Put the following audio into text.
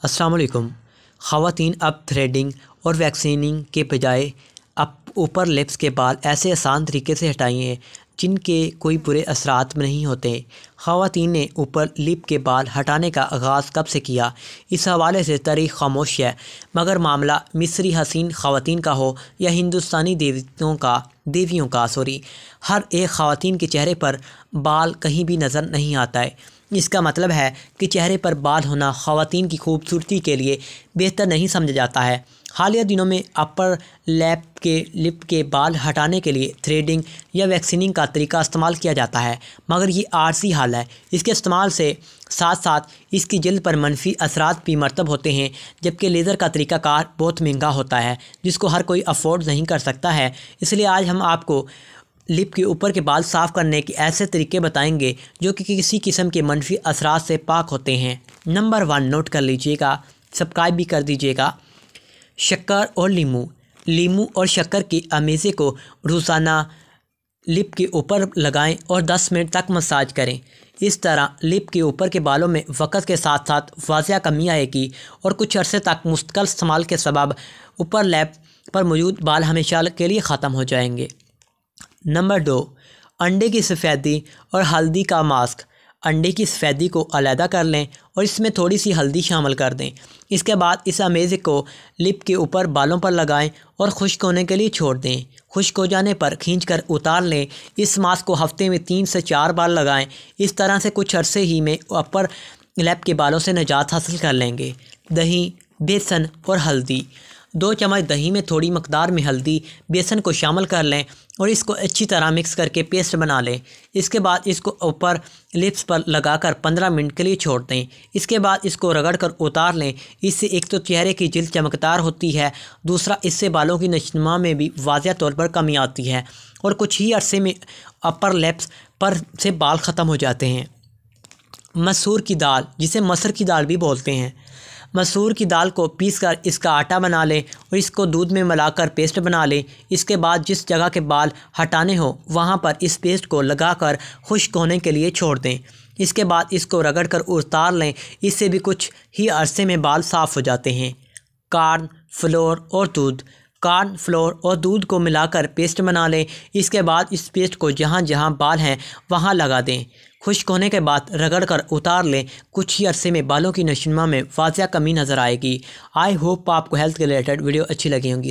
अस्सलाम वालेकुम। ख़वातीन अब थ्रेडिंग और वैक्सीनिंग के बजाय अब ऊपर लिप्स के बाल ऐसे आसान तरीके से हटाइए जिनके कोई बुरे असरात नहीं होते। ख़वातीन ने ऊपर लिप के बाल हटाने का आगाज़ कब से किया, इस हवाले से तारीख़ खामोश है। मगर मामला मिस्री हसीन ख़वातीन का हो या हिंदुस्तानी देवियों का हर एक ख़वातीन के चेहरे पर बाल कहीं भी नज़र नहीं आता है। इसका मतलब है कि चेहरे पर बाल होना ख़वातीन की खूबसूरती के लिए बेहतर नहीं समझा जाता है। हालिया दिनों में अपर लिप के बाल हटाने के लिए थ्रेडिंग या वैक्सीनिंग का तरीका इस्तेमाल किया जाता है, मगर ये आर्जी हाल है। इसके इस्तेमाल से साथ साथ इसकी जल्द पर मनफी असरात भी मरतब होते हैं, जबकि लेज़र का तरीक़ाकार बहुत महंगा होता है जिसको हर कोई अफोर्ड नहीं कर सकता है। इसलिए आज हम आपको लिप के ऊपर के बाल साफ़ करने के ऐसे तरीके बताएंगे जो कि किसी किस्म के मनफी असरात से पाक होते हैं। नंबर 1 नोट कर लीजिएगा, सब्सक्राइब भी कर दीजिएगा। शक्कर और लीमू और शक्कर की अमेज़े को रोज़ाना लिप के ऊपर लगाएं और 10 मिनट तक मसाज करें। इस तरह लिप के ऊपर के बालों में वक़्त के साथ साथ वाज़िया कमी आएगी और कुछ अरसे तक मुस्तकिल इस्तेमाल के सबब ऊपर लैप पर मौजूद बाल हमेशा के लिए ख़त्म हो जाएंगे। नंबर 2 अंडे की सफ़ेदी और हल्दी का मास्क। अंडे की सफ़ेदी को अलहदा कर लें और इसमें थोड़ी सी हल्दी शामिल कर दें। इसके बाद इस अमेज़े को लिप के ऊपर बालों पर लगाएं और खुश्क होने के लिए छोड़ दें। खुश्क हो जाने पर खींचकर उतार लें। इस मास्क को हफ्ते में 3 से 4 बार लगाएं। इस तरह से कुछ अरसे ही में अपर लिप के बालों से निजात हासिल कर लेंगे। दही, बेसन और हल्दी। 2 चम्मच दही में थोड़ी मकदार में हल्दी, बेसन को शामिल कर लें और इसको अच्छी तरह मिक्स करके पेस्ट बना लें। इसके बाद इसको ऊपर लिप्स पर लगाकर 15 मिनट के लिए छोड़ दें। इसके बाद इसको रगड़ कर उतार लें। इससे एक तो चेहरे की जिल्द चमकदार होती है, दूसरा इससे बालों की नशनुमा में भी वाज़िया तौर पर कमी आती है और कुछ ही अरसे में अपर लिप्स पर से बाल ख़त्म हो जाते हैं। मसूर की दाल, जिसे मसर की दाल भी बोलते हैं। मसूर की दाल को पीसकर इसका आटा बना लें और इसको दूध में मिलाकर पेस्ट बना लें। इसके बाद जिस जगह के बाल हटाने हो वहाँ पर इस पेस्ट को लगाकर खुश्क होने के लिए छोड़ दें। इसके बाद इसको रगड़ कर उतार लें। इससे भी कुछ ही अरसे में बाल साफ़ हो जाते हैं। कॉर्न फ्लोर और दूध को मिलाकर पेस्ट बना लें। इसके बाद इस पेस्ट को जहाँ जहाँ बाल हैं वहाँ लगा दें। खुश्क होने के बाद रगड़ कर उतार लें। कुछ ही अरसे में बालों की नशनुमा में वाज़िया कमी नज़र आएगी। आई होप आपको हेल्थ के रिलेटेड वीडियो अच्छी लगी होंगी।